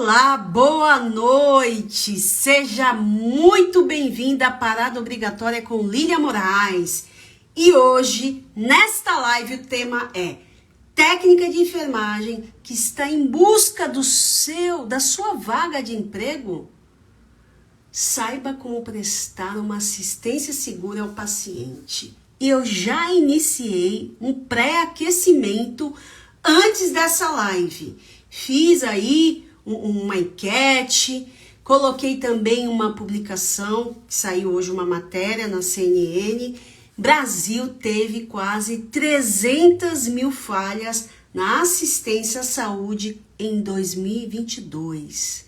Olá, boa noite! Seja muito bem-vinda à Parada Obrigatória com Lília Moraes. E hoje, nesta live, o tema é técnica de enfermagem que está em busca da sua vaga de emprego. Saiba como prestar uma assistência segura ao paciente. Eu já iniciei um pré-aquecimento antes dessa live. Fiz aí uma enquete, coloquei também uma publicação, que saiu hoje uma matéria na CNN. Brasil teve quase 300 mil falhas na assistência à saúde em 2022.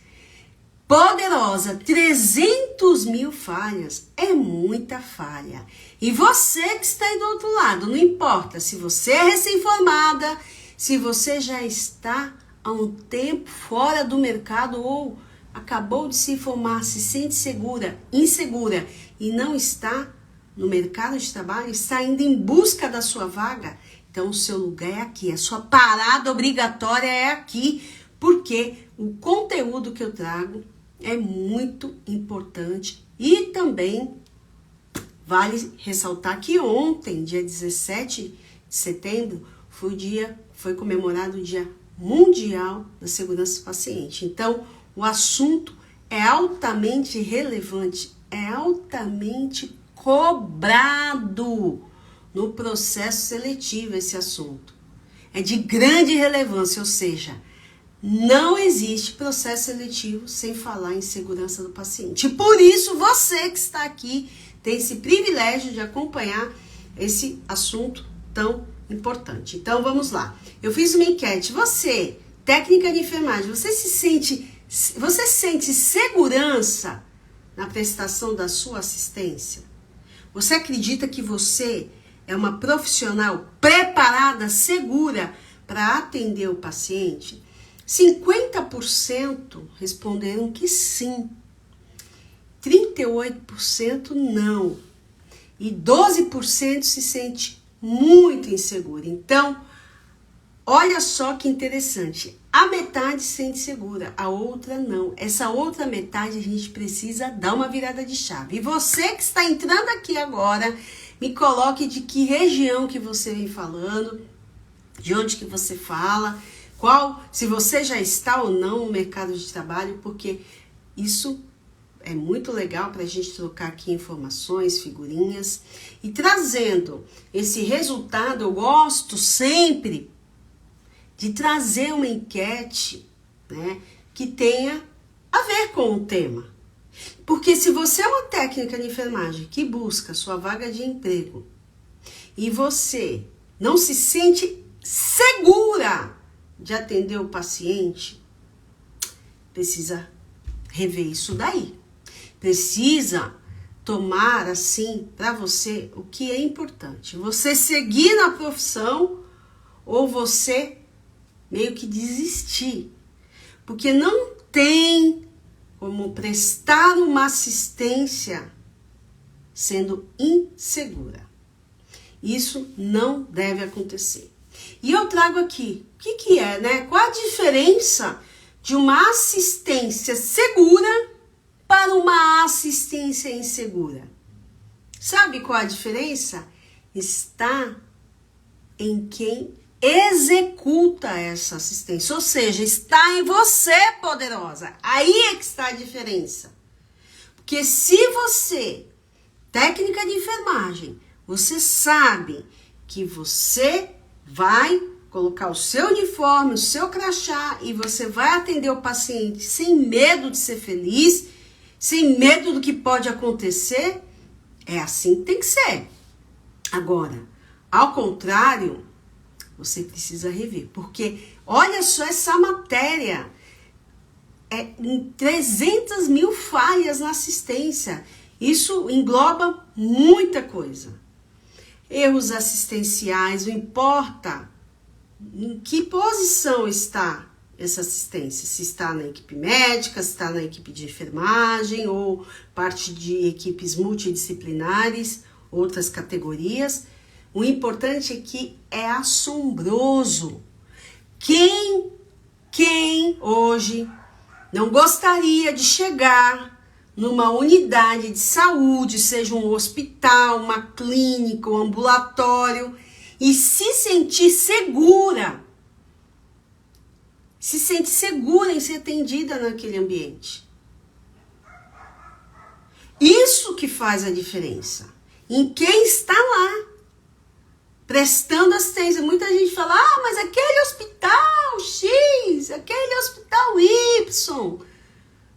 Poderosa, 300 mil falhas, é muita falha. E você que está aí do outro lado, não importa se você é recém-formada, se você já está há um tempo fora do mercado ou acabou de se formar, se sente segura, insegura e não está no mercado de trabalho, está ainda em busca da sua vaga, então o seu lugar é aqui, a sua parada obrigatória é aqui, porque o conteúdo que eu trago é muito importante e também vale ressaltar que ontem, dia 17 de setembro, foi comemorado o Dia Mundial da Segurança do Paciente. Então, o assunto é altamente relevante, é altamente cobrado no processo seletivo esse assunto. É de grande relevância, ou seja, não existe processo seletivo sem falar em segurança do paciente. E por isso, você que está aqui tem esse privilégio de acompanhar esse assunto tão importante. Então, vamos lá. Eu fiz uma enquete. Você, técnica de enfermagem, você sente segurança na prestação da sua assistência? Você acredita que você é uma profissional preparada, segura para atender o paciente? 50% responderam que sim. 38% não. E 12% se sente muito insegura. Então, olha só que interessante. A metade se sente segura, a outra não. Essa outra metade a gente precisa dar uma virada de chave. E você que está entrando aqui agora, me coloque de que região que você vem falando, de onde que você fala, se você já está ou não no mercado de trabalho, porque isso é muito legal para a gente trocar aqui informações, figurinhas. E trazendo esse resultado, eu gosto sempre de trazer uma enquete, né, que tenha a ver com o tema. Porque se você é uma técnica de enfermagem que busca sua vaga de emprego e você não se sente segura de atender o paciente, precisa rever isso daí. Precisa tomar, assim, para você o que é importante. Você seguir na profissão ou você meio que desistir. Porque não tem como prestar uma assistência sendo insegura. Isso não deve acontecer. E eu trago aqui, o que é, né? Qual a diferença de uma assistência segura para uma assistência insegura? Sabe qual a diferença? Está em quem executa essa assistência, ou seja, está em você, poderosa. Aí é que está a diferença. Porque se você, técnica de enfermagem, você sabe que você vai colocar o seu uniforme, o seu crachá e você vai atender o paciente sem medo de ser feliz, sem medo do que pode acontecer, é assim que tem que ser. Agora, ao contrário, você precisa rever, porque olha só essa matéria, em 300 mil falhas na assistência, isso engloba muita coisa. Erros assistenciais, não importa em que posição está essa assistência, se está na equipe médica, se está na equipe de enfermagem ou parte de equipes multidisciplinares, outras categorias. O importante é que é assombroso. Quem hoje não gostaria de chegar numa unidade de saúde, seja um hospital, uma clínica, um ambulatório, e se sentir segura. Se sente segura em ser atendida naquele ambiente. Isso que faz a diferença. Em quem está lá, prestando assistência. Muita gente fala, mas aquele hospital X, aquele hospital Y.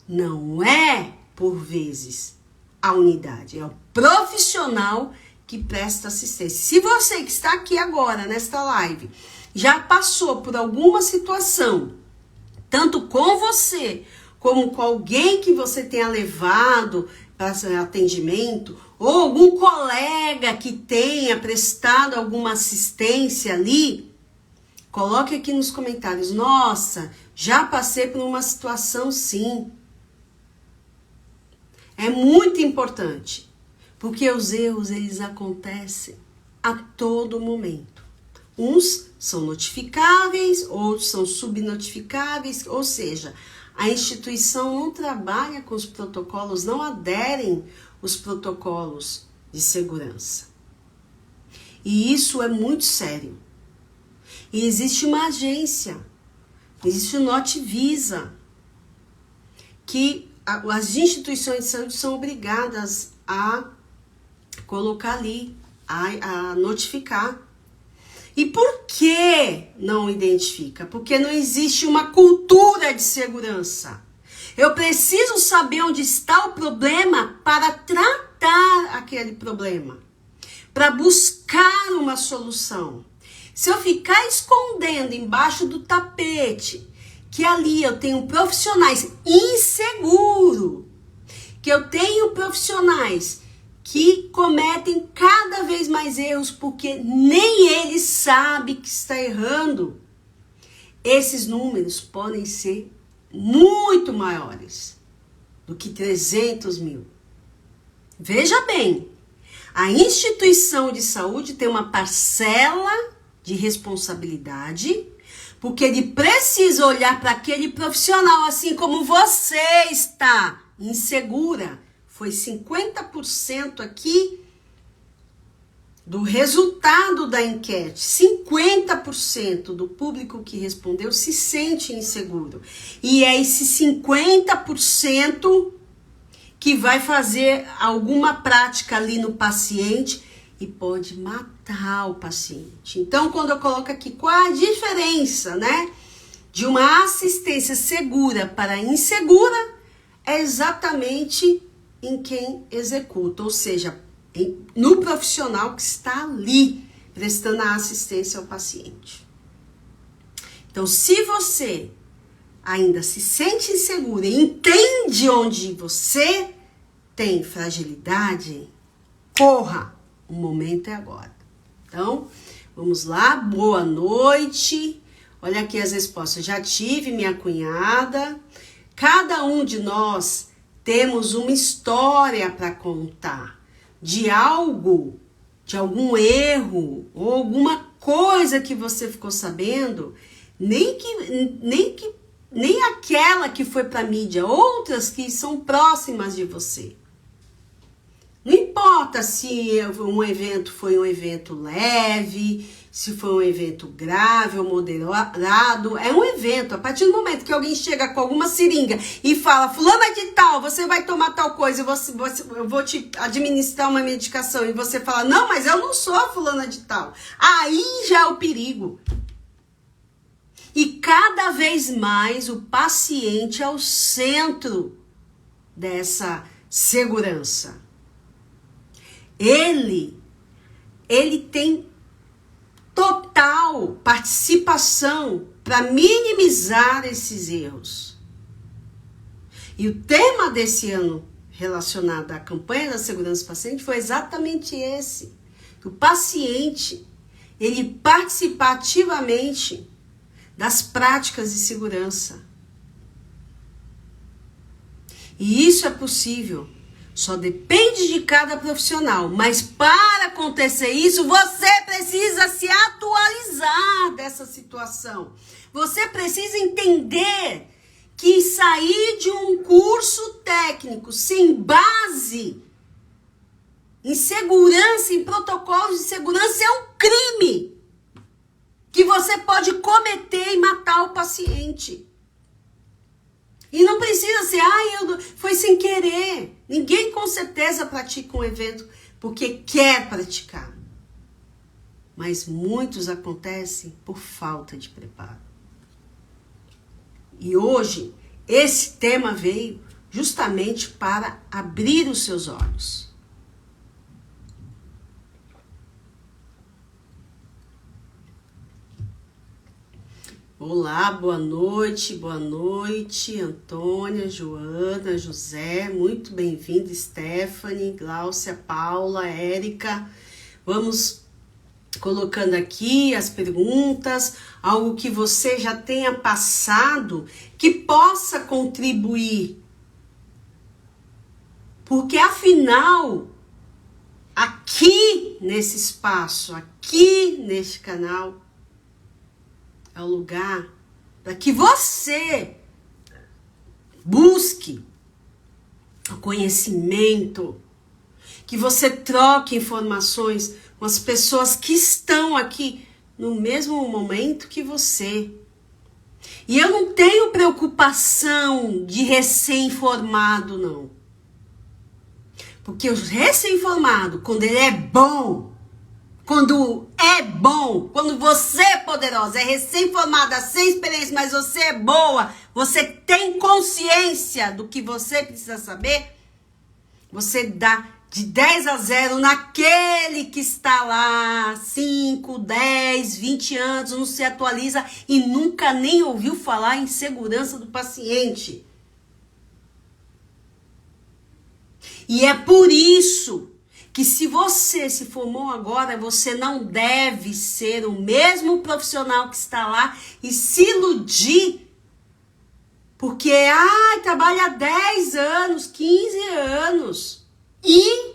Não é, por vezes, a unidade. É o profissional que presta assistência. Se você que está aqui agora, nesta live, já passou por alguma situação, tanto com você, como com alguém que você tenha levado para atendimento, ou algum colega que tenha prestado alguma assistência ali, coloque aqui nos comentários. Nossa, já passei por uma situação sim. É muito importante, porque os erros, eles acontecem a todo momento. Uns são notificáveis, outros são subnotificáveis, ou seja, a instituição não trabalha com os protocolos, não aderem os protocolos de segurança. E isso é muito sério. E existe uma agência, existe o Notivisa, que as instituições de saúde são obrigadas a colocar ali, a notificar. E por que não identifica? Porque não existe uma cultura de segurança. Eu preciso saber onde está o problema para tratar aquele problema, para buscar uma solução. Se eu ficar escondendo embaixo do tapete que ali eu tenho profissionais inseguros, que eu tenho profissionais que cometem cada vez mais erros porque nem eles sabem que está errando, esses números podem ser muito maiores do que 300 mil. Veja bem, a instituição de saúde tem uma parcela de responsabilidade, porque ele precisa olhar para aquele profissional, assim como você está insegura. Foi 50% aqui do resultado da enquete. 50% do público que respondeu se sente inseguro. E é esse 50% que vai fazer alguma prática ali no paciente e pode matar o paciente. Então, quando eu coloco aqui qual a diferença, né, de uma assistência segura para insegura, é exatamente em quem executa, ou seja, no profissional que está ali prestando a assistência ao paciente. Então, se você ainda se sente insegura e entende onde você tem fragilidade, corra, o momento é agora. Então, vamos lá, boa noite. Olha aqui as respostas. Já tive minha cunhada. Cada um de nós temos uma história para contar de algo, de algum erro ou alguma coisa que você ficou sabendo, nem aquela que foi para a mídia, outras que são próximas de você. Não importa se um evento foi um evento leve, se foi um evento grave ou moderado, é um evento. A partir do momento que alguém chega com alguma seringa e fala, fulana de tal, você vai tomar tal coisa, eu vou te administrar uma medicação, e você fala, não, mas eu não sou a fulana de tal. Aí já é o perigo. E cada vez mais o paciente é o centro dessa segurança. Ele tem total participação para minimizar esses erros. E o tema desse ano relacionado à campanha da segurança do paciente foi exatamente esse. O paciente, ele participa ativamente das práticas de segurança. E isso é possível. Só depende de cada profissional. Mas para acontecer isso, você precisa se atualizar dessa situação. Você precisa entender que sair curso técnico sem base em segurança, em protocolos de segurança, é um crime que você pode cometer e matar o paciente. E não precisa ser, foi sem querer. Ninguém com certeza pratica um evento porque quer praticar. Mas muitos acontecem por falta de preparo. E hoje, esse tema veio justamente para abrir os seus olhos. Olá, boa noite, Antônia, Joana, José, muito bem-vindo, Stephanie, Gláucia, Paula, Érica. Vamos colocando aqui as perguntas, algo que você já tenha passado, que possa contribuir. Porque afinal, aqui nesse espaço, aqui neste canal, é o lugar para que você busque o conhecimento, que você troque informações com as pessoas que estão aqui no mesmo momento que você. E eu não tenho preocupação de recém-formado, não. Porque o recém-formado, quando ele é bom, quando você é poderosa, é recém-formada, sem experiência, mas você é boa, você tem consciência do que você precisa saber, você dá de 10 a 0 naquele que está lá 5, 10, 20 anos, não se atualiza e nunca nem ouviu falar em segurança do paciente. E é por isso que se você se formou agora, você não deve ser o mesmo profissional que está lá e se iludir. Porque, trabalha há 10 anos, 15 anos. E,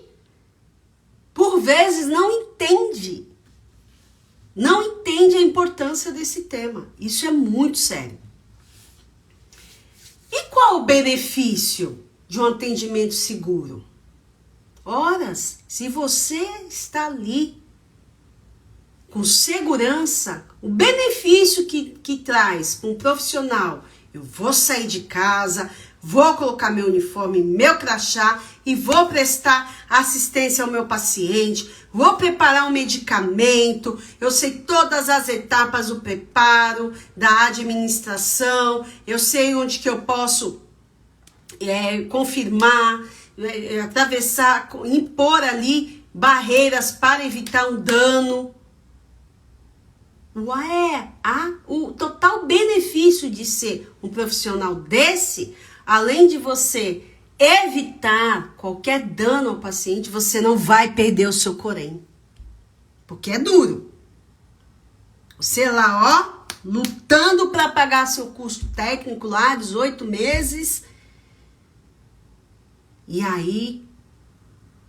por vezes, não entende a importância desse tema. Isso é muito sério. E qual o benefício de um atendimento seguro? Ora, se você está ali com segurança, o benefício que traz para um profissional, eu vou sair de casa, vou colocar meu uniforme, meu crachá e vou prestar assistência ao meu paciente, vou preparar um medicamento, eu sei todas as etapas do preparo, da administração, eu sei onde que eu posso confirmar, atravessar, impor ali barreiras para evitar um dano. O total benefício de ser um profissional desse, além de você evitar qualquer dano ao paciente, você não vai perder o seu corém. Porque é duro. Você lá, lutando para pagar seu curso técnico lá, 18 meses. E aí,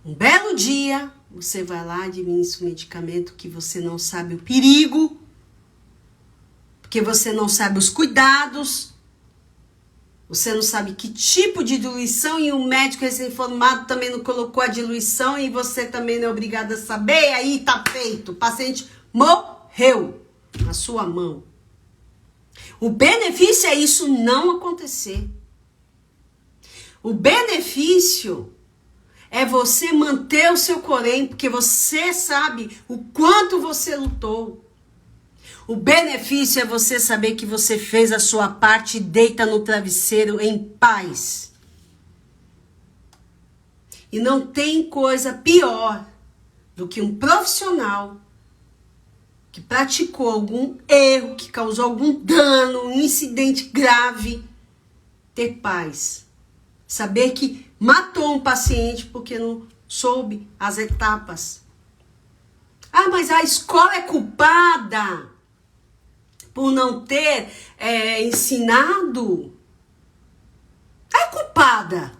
um belo dia, você vai lá, administra um medicamento que você não sabe o perigo, porque você não sabe os cuidados, você não sabe que tipo de diluição e o médico recém-formado também não colocou a diluição e você também não é obrigado a saber, e aí tá feito, o paciente morreu na sua mão. O benefício é isso não acontecer. O benefício é você manter o seu corém, porque você sabe o quanto você lutou. O benefício é você saber que você fez a sua parte e deita no travesseiro em paz. E não tem coisa pior do que um profissional que praticou algum erro, que causou algum dano, um incidente grave, ter paz. Saber que matou um paciente porque não soube as etapas. Mas a escola é culpada por não ter ensinado. É culpada.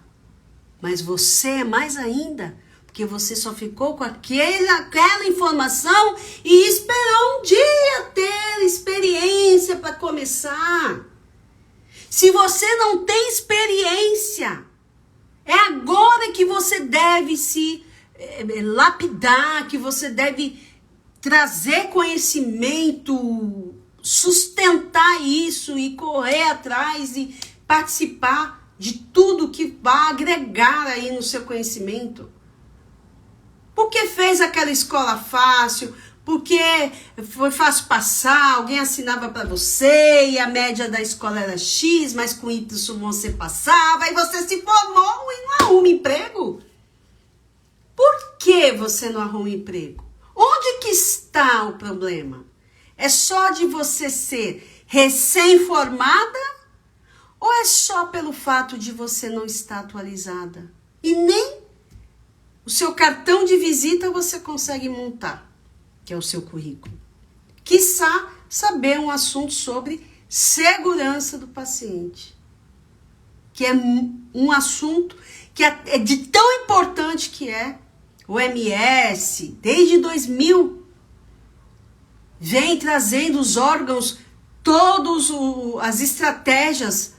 Mas você é mais ainda, porque você só ficou com aquela informação e esperou um dia ter experiência para começar. Se você não tem experiência, deve se lapidar, que você deve trazer conhecimento, sustentar isso e correr atrás e participar de tudo que vai agregar aí no seu conhecimento. Porque fez aquela escola fácil, porque foi fácil passar, alguém assinava para você e a média da escola era X, mas com Y você passava e você se formou e não arruma emprego. Por que você não arruma emprego? Onde que está o problema? É só de você ser recém-formada ou é só pelo fato de você não estar atualizada? E nem o seu cartão de visita você consegue montar, que é o seu currículo. Quiçá saber um assunto sobre segurança do paciente, que é um assunto que é de tão importante que é. O OMS, desde 2000, vem trazendo os órgãos, todas as estratégias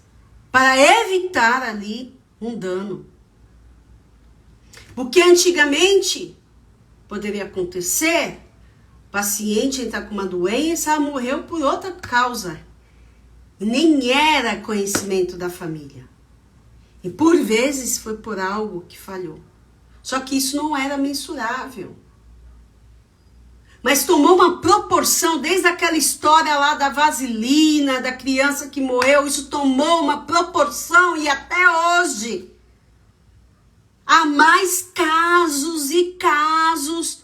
para evitar ali um dano. Porque antigamente poderia acontecer, o paciente entrar com uma doença, morreu por outra causa. E nem era conhecimento da família. E por vezes foi por algo que falhou. Só que isso não era mensurável. Mas tomou uma proporção, desde aquela história lá da vaselina, da criança que morreu, isso tomou uma proporção e até hoje há mais casos e casos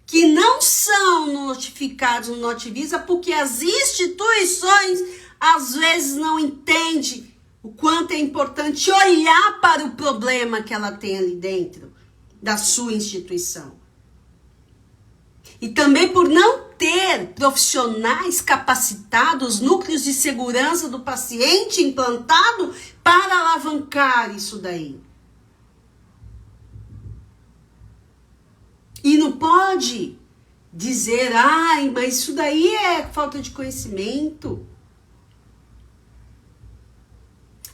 que não são notificados no Notivisa porque as instituições às vezes não entendem o quanto é importante olhar para o problema que ela tem ali dentro da sua instituição. E também por não ter profissionais capacitados, núcleos de segurança do paciente implantado para alavancar isso daí. E não pode dizer, ai, mas isso daí é falta de conhecimento.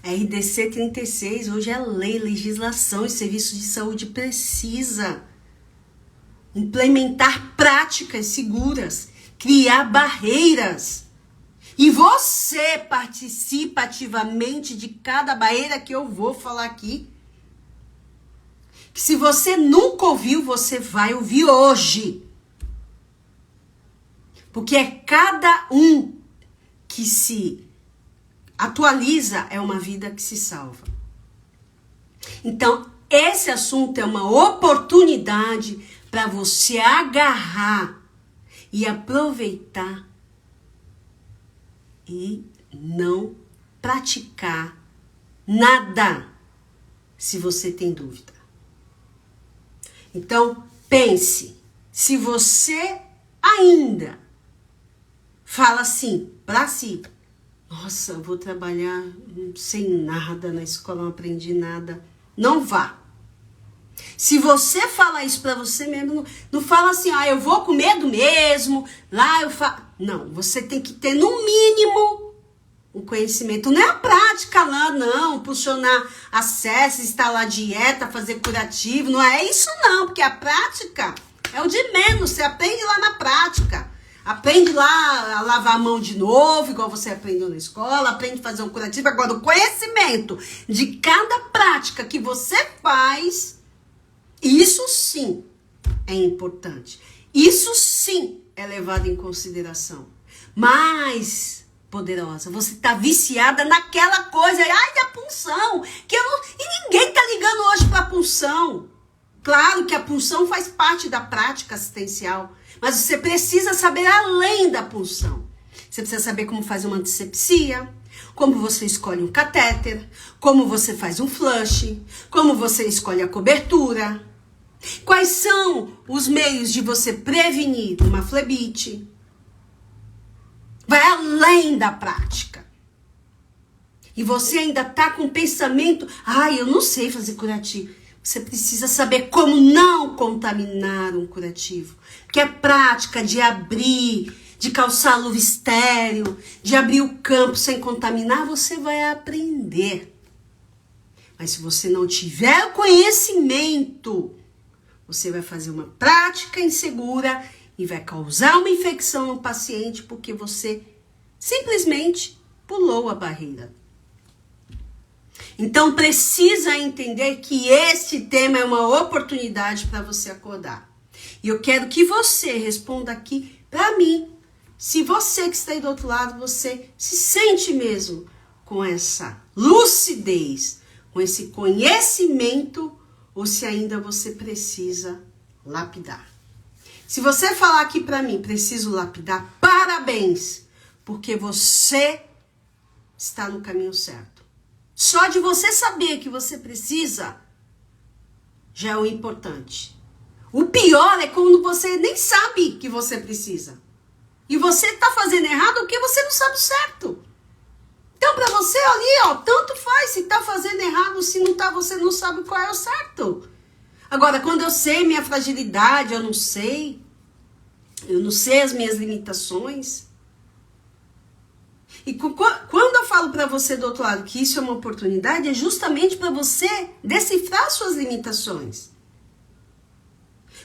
RDC 36, hoje é lei, legislação e serviço de saúde precisa implementar práticas seguras, criar barreiras. E você participa ativamente de cada barreira que eu vou falar aqui. Que se você nunca ouviu, você vai ouvir hoje. Porque é cada um que se atualiza, é uma vida que se salva. Então, esse assunto é uma oportunidade para você agarrar e aproveitar e não praticar nada se você tem dúvida. Então, pense, se você ainda fala assim para si, nossa, eu vou trabalhar sem nada na escola, não aprendi nada. Não vá. Se você fala isso para você mesmo, não fala assim, eu vou com medo mesmo, lá eu faço. Não, você tem que ter no mínimo o conhecimento. Não é a prática lá, não, impulsionar acesso, instalar dieta, fazer curativo, não é isso não, porque a prática é o de menos, você aprende lá na prática. Aprende lá a lavar a mão de novo, igual você aprendeu na escola, aprende a fazer um curativo. Agora, o conhecimento de cada prática que você faz, isso sim é importante. Isso sim é levado em consideração. Mas, poderosa, você tá viciada naquela coisa, da punção, e ninguém tá ligando hoje pra punção. Claro que a punção faz parte da prática assistencial, mas você precisa saber além da punção. Você precisa saber como faz uma antisepsia, como você escolhe um catéter, como você faz um flush, como você escolhe a cobertura, quais são os meios de você prevenir uma flebite. Vai além da prática. E você ainda tá com o pensamento, eu não sei fazer curativo. Você precisa saber como não contaminar um curativo. Que é prática de abrir, de calçar a luva estéril, de abrir o campo sem contaminar, você vai aprender. Mas se você não tiver o conhecimento Você vai fazer uma prática insegura e vai causar uma infecção no paciente porque você simplesmente pulou a barreira. Então precisa entender que este tema é uma oportunidade para você acordar. E eu quero que você responda aqui para mim. Se você que está aí do outro lado, você se sente mesmo com essa lucidez, com esse conhecimento, ou se ainda você precisa lapidar. Se você falar aqui para mim, preciso lapidar, parabéns, porque você está no caminho certo. Só de você saber que você precisa, já é o importante. O pior é quando você nem sabe que você precisa. E você está fazendo errado porque você não sabe o certo. Então, para você ali, tanto faz se está fazendo errado, se não está, você não sabe qual é o certo. Agora, quando eu sei minha fragilidade, eu não sei as minhas limitações. E quando eu falo para você do outro lado que isso é uma oportunidade, é justamente para você decifrar suas limitações.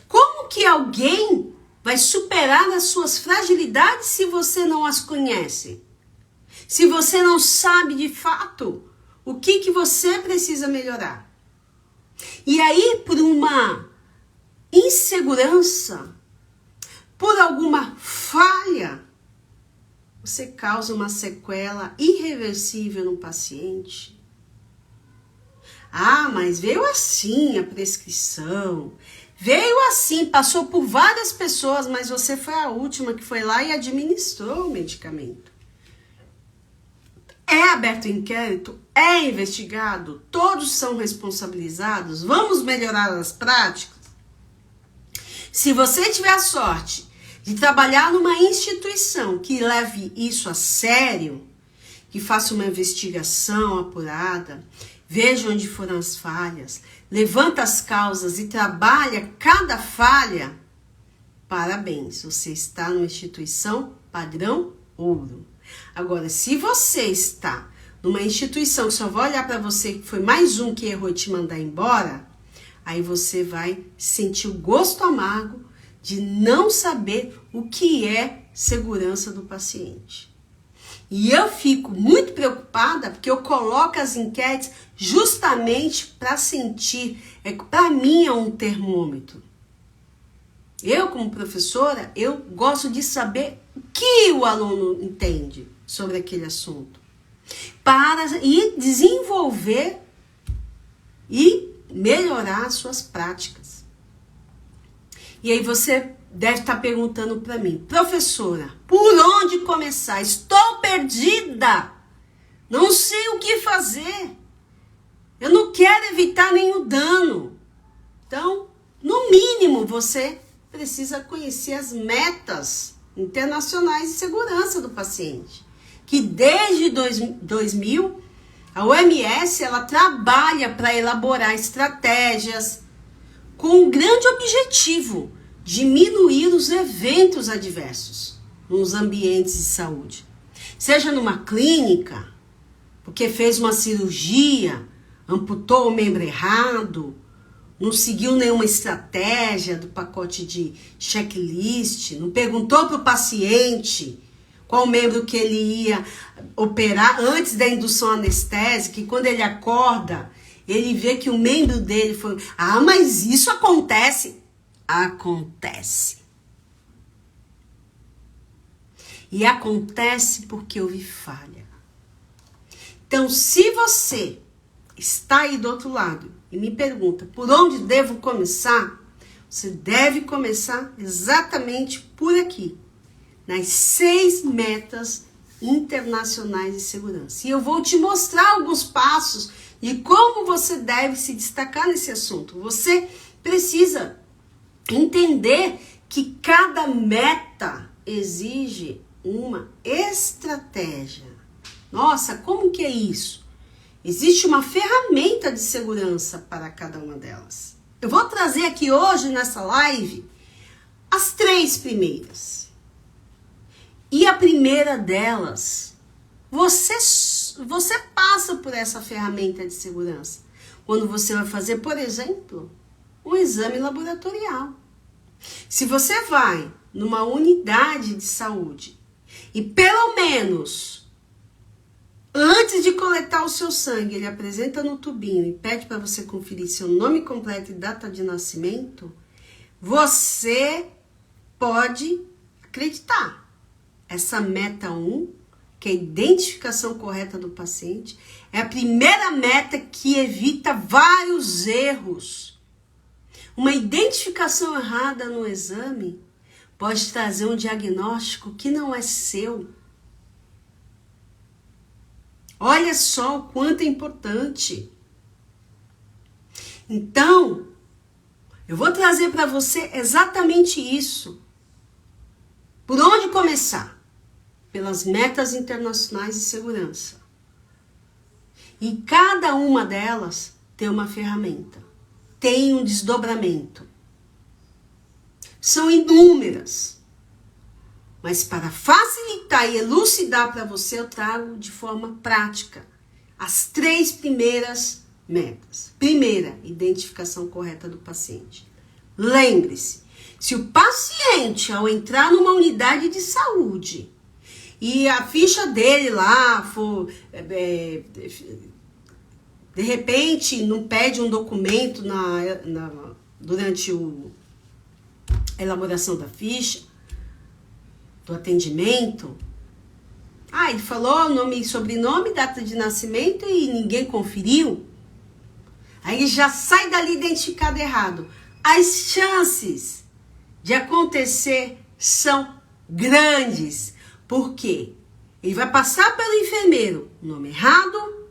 Como que alguém vai superar as suas fragilidades se você não as conhece? Se você não sabe de fato o que você precisa melhorar. E aí, por uma insegurança, por alguma falha, você causa uma sequela irreversível no paciente. Ah, mas veio assim a prescrição. Veio assim, passou por várias pessoas, mas você foi a última que foi lá e administrou o medicamento. É aberto inquérito, é investigado, todos são responsabilizados. Vamos melhorar as práticas? Se você tiver a sorte de trabalhar numa instituição que leve isso a sério, que faça uma investigação apurada, veja onde foram as falhas, levanta as causas e trabalha cada falha, parabéns, você está numa instituição padrão ouro. Agora, se você está numa instituição que só vai olhar para você que foi mais um que errou e te mandar embora, aí você vai sentir o gosto amargo de não saber o que é segurança do paciente. E eu fico muito preocupada porque eu coloco as enquetes justamente para sentir, para mim é um termômetro. Eu, como professora, eu gosto de saber o que o aluno entende sobre aquele assunto. Para ir desenvolver e melhorar as suas práticas. E aí você deve estar perguntando para mim, professora, por onde começar? Estou perdida. Não sei o que fazer. Eu não quero evitar nenhum dano. Então, no mínimo, você precisa conhecer as metas internacionais de segurança do paciente. Que desde 2000, a OMS ela trabalha para elaborar estratégias com um grande objetivo, diminuir os eventos adversos nos ambientes de saúde. Seja numa clínica, porque fez uma cirurgia, amputou o membro errado, não seguiu nenhuma estratégia do pacote de checklist, não perguntou para o paciente qual membro que ele ia operar antes da indução anestésica, e quando ele acorda, ele vê que o membro dele foi... Ah, mas isso acontece? Acontece. E acontece porque houve falha. Então, se você está aí do outro lado e me pergunta por onde devo começar, você deve começar exatamente por aqui, nas 6 metas internacionais de segurança. E eu vou te mostrar alguns passos de como você deve se destacar nesse assunto. Você precisa entender que cada meta exige uma estratégia. Nossa, como que é isso? Existe uma ferramenta de segurança para cada uma delas. Eu vou trazer aqui hoje nessa live as 3 primeiras. E a primeira delas, você passa por essa ferramenta de segurança. Quando você vai fazer, por exemplo, um exame laboratorial. Se você vai numa unidade de saúde e pelo menos antes de coletar o seu sangue, ele apresenta no tubinho e pede para você conferir seu nome completo e data de nascimento, você pode acreditar. Essa meta 1, que é a identificação correta do paciente, é a primeira meta que evita vários erros. Uma identificação errada no exame pode trazer um diagnóstico que não é seu. Olha só o quanto é importante. Então, eu vou trazer para você exatamente isso. Por onde começar? Pelas metas internacionais de segurança. E cada uma delas tem uma ferramenta, tem um desdobramento. São inúmeras. Mas para facilitar e elucidar para você, eu trago de forma prática as 3 primeiras metas. Primeira, identificação correta do paciente. Lembre-se, se o paciente, ao entrar numa unidade de saúde, e a ficha dele lá for, de repente, não pede um documento durante a elaboração da ficha, do atendimento. Ele falou nome e sobrenome, data de nascimento e ninguém conferiu. Aí já sai dali identificado errado. As chances de acontecer são grandes. Por quê? Ele vai passar pelo enfermeiro, nome errado.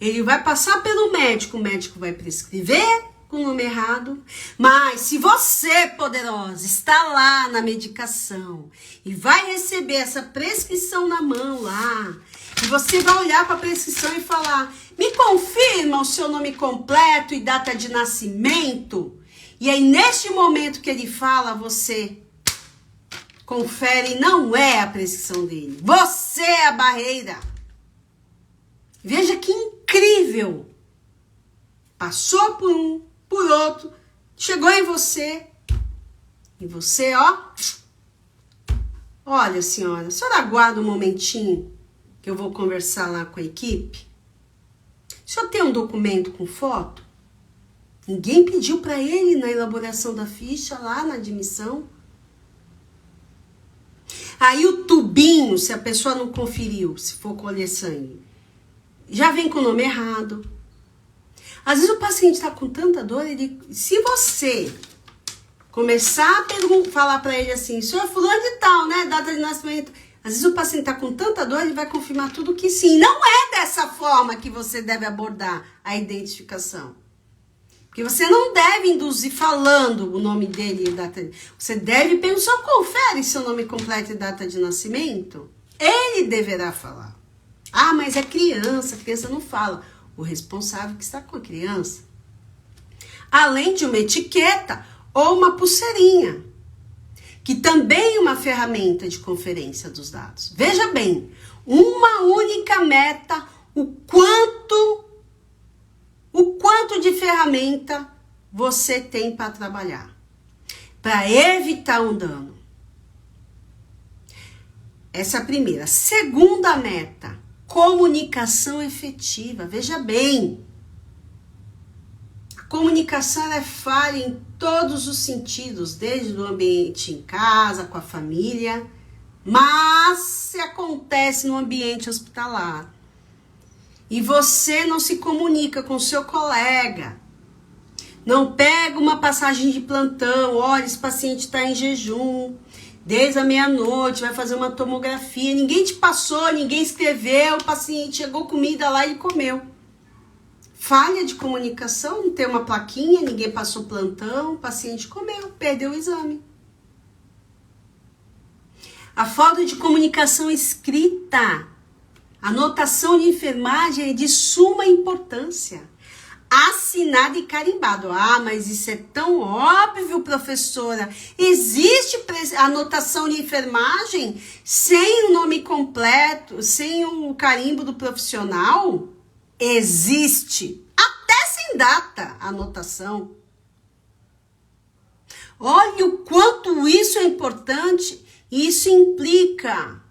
Ele vai passar pelo médico, o médico vai prescrever com o nome errado. Mas se você, poderosa, está lá na medicação e vai receber essa prescrição na mão lá, e você vai olhar para a prescrição e falar: me confirma o seu nome completo e data de nascimento. E aí, neste momento que ele fala, você confere, não é a prescrição dele. Você é a barreira. Veja que incrível. Passou por um, por outro, chegou em você. E você, olha, senhora, a senhora aguarda um momentinho que eu vou conversar lá com a equipe. O senhor tem um documento com foto? Ninguém pediu para ele na elaboração da ficha lá na admissão. Aí o tubinho, se a pessoa não conferiu, se for colher sangue, já vem com o nome errado. Às vezes o paciente está com tanta dor, se você começar a falar para ele assim: senhor fulano de tal, né, data de nascimento. Às vezes o paciente está com tanta dor, ele vai confirmar tudo que sim. Não é dessa forma que você deve abordar a identificação. Porque você não deve induzir falando o nome dele e data de... Você deve pensar, confere seu nome completo e data de nascimento. Ele deverá falar. Mas é criança, a criança não fala. O responsável que está com a criança. Além de uma etiqueta ou uma pulseirinha, que também é uma ferramenta de conferência dos dados. Veja bem, uma única meta, o quanto de ferramenta você tem para trabalhar, para evitar um dano. Essa é a primeira. Segunda meta, comunicação efetiva. Veja bem, a comunicação é falha em todos os sentidos, desde o ambiente em casa, com a família, mas se acontece no ambiente hospitalar e você não se comunica com o seu colega, não pega uma passagem de plantão, olha, esse paciente está em jejum, desde a meia-noite, vai fazer uma tomografia, ninguém te passou, ninguém escreveu, o paciente chegou comida lá e comeu. Falha de comunicação, não tem uma plaquinha, ninguém passou plantão, o paciente comeu, perdeu o exame. A falta de comunicação escrita, anotação de enfermagem é de suma importância. Assinado e carimbado. Mas isso é tão óbvio, professora. Existe anotação de enfermagem sem o nome completo, sem o carimbo do profissional? Existe. Até sem data, a anotação. Olha o quanto isso é importante. Isso implica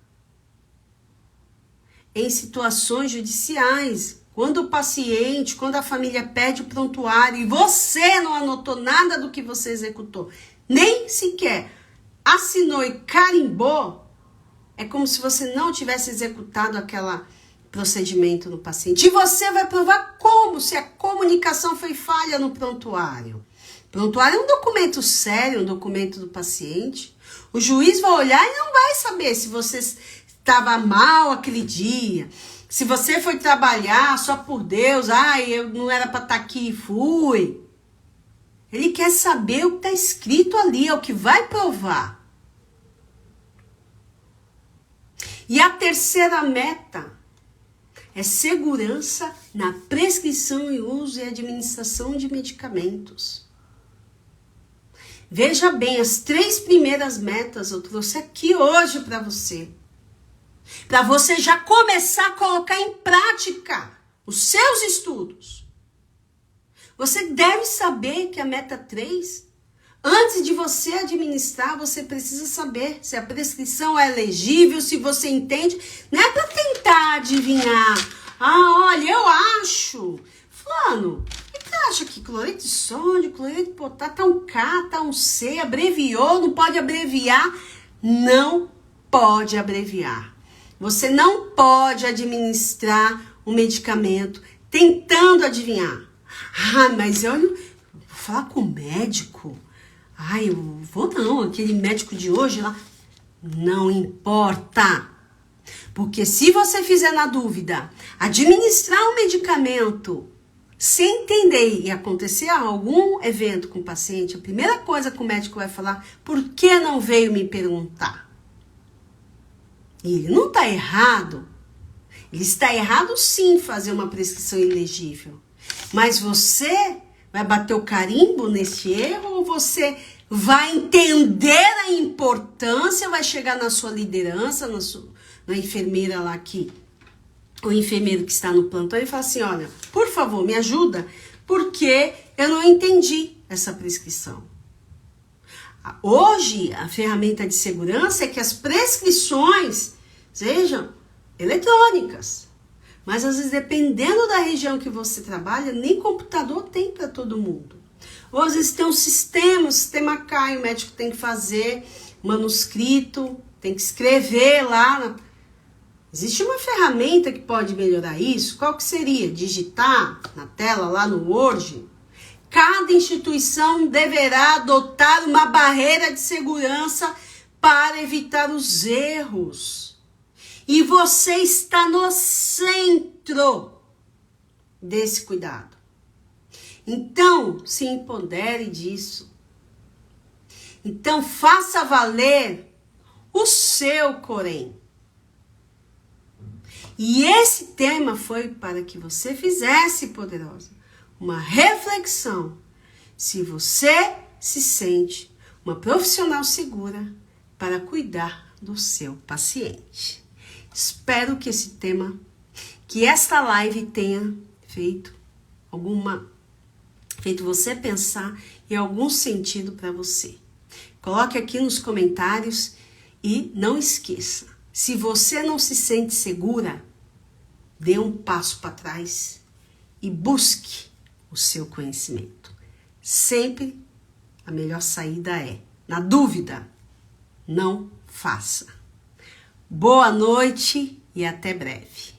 em situações judiciais. Quando o paciente, quando a família pede o prontuário e você não anotou nada do que você executou, nem sequer assinou e carimbou, é como se você não tivesse executado aquele procedimento no paciente. E você vai provar como? Se a comunicação foi falha no prontuário. Prontuário é um documento sério, um documento do paciente. O juiz vai olhar e não vai saber se você estava mal aquele dia, se você foi trabalhar só por Deus, eu não era para estar aqui e fui. Ele quer saber o que está escrito ali, é o que vai provar. E a terceira meta é segurança na prescrição e uso e administração de medicamentos. Veja bem, as 3 primeiras metas eu trouxe aqui hoje para você. Para você já começar a colocar em prática os seus estudos. Você deve saber que a meta 3, antes de você administrar, você precisa saber se a prescrição é legível, se você entende. Não é para tentar adivinhar. Olha, eu acho. Fulano, o que você acha que cloreto de sódio, cloreto de potássio, tá um K, tá um C, abreviou, não pode abreviar? Não pode abreviar. Você não pode administrar um medicamento tentando adivinhar. Mas eu vou falar com o médico. Eu vou não, aquele médico de hoje lá. Não importa. Porque se você fizer na dúvida, administrar um medicamento sem entender e acontecer algum evento com o paciente, a primeira coisa que o médico vai falar, por que não veio me perguntar? E ele não está errado. Ele está errado sim em fazer uma prescrição ilegível. Mas você vai bater o carimbo nesse erro ou você vai entender a importância, vai chegar na sua liderança, na enfermeira lá o enfermeiro que está no plantão e fala assim, olha, por favor, me ajuda, porque eu não entendi essa prescrição. Hoje, a ferramenta de segurança é que as prescrições sejam eletrônicas. Mas, às vezes, dependendo da região que você trabalha, nem computador tem para todo mundo. Ou, às vezes, tem um sistema, o sistema cai, o médico tem que fazer manuscrito, tem que escrever lá. Existe uma ferramenta que pode melhorar isso? Qual que seria? Digitar na tela, lá no Word? Cada instituição deverá adotar uma barreira de segurança para evitar os erros. E você está no centro desse cuidado. Então, se empodere disso. Então, faça valer o seu Corém. E esse tema foi para que você fizesse, poderosa, uma reflexão se você se sente uma profissional segura para cuidar do seu paciente. Espero que esse tema, que esta live tenha feito você pensar em algum sentido para você. Coloque aqui nos comentários e não esqueça, se você não se sente segura, dê um passo para trás e busque o seu conhecimento. Sempre a melhor saída é, na dúvida, não faça. Boa noite e até breve.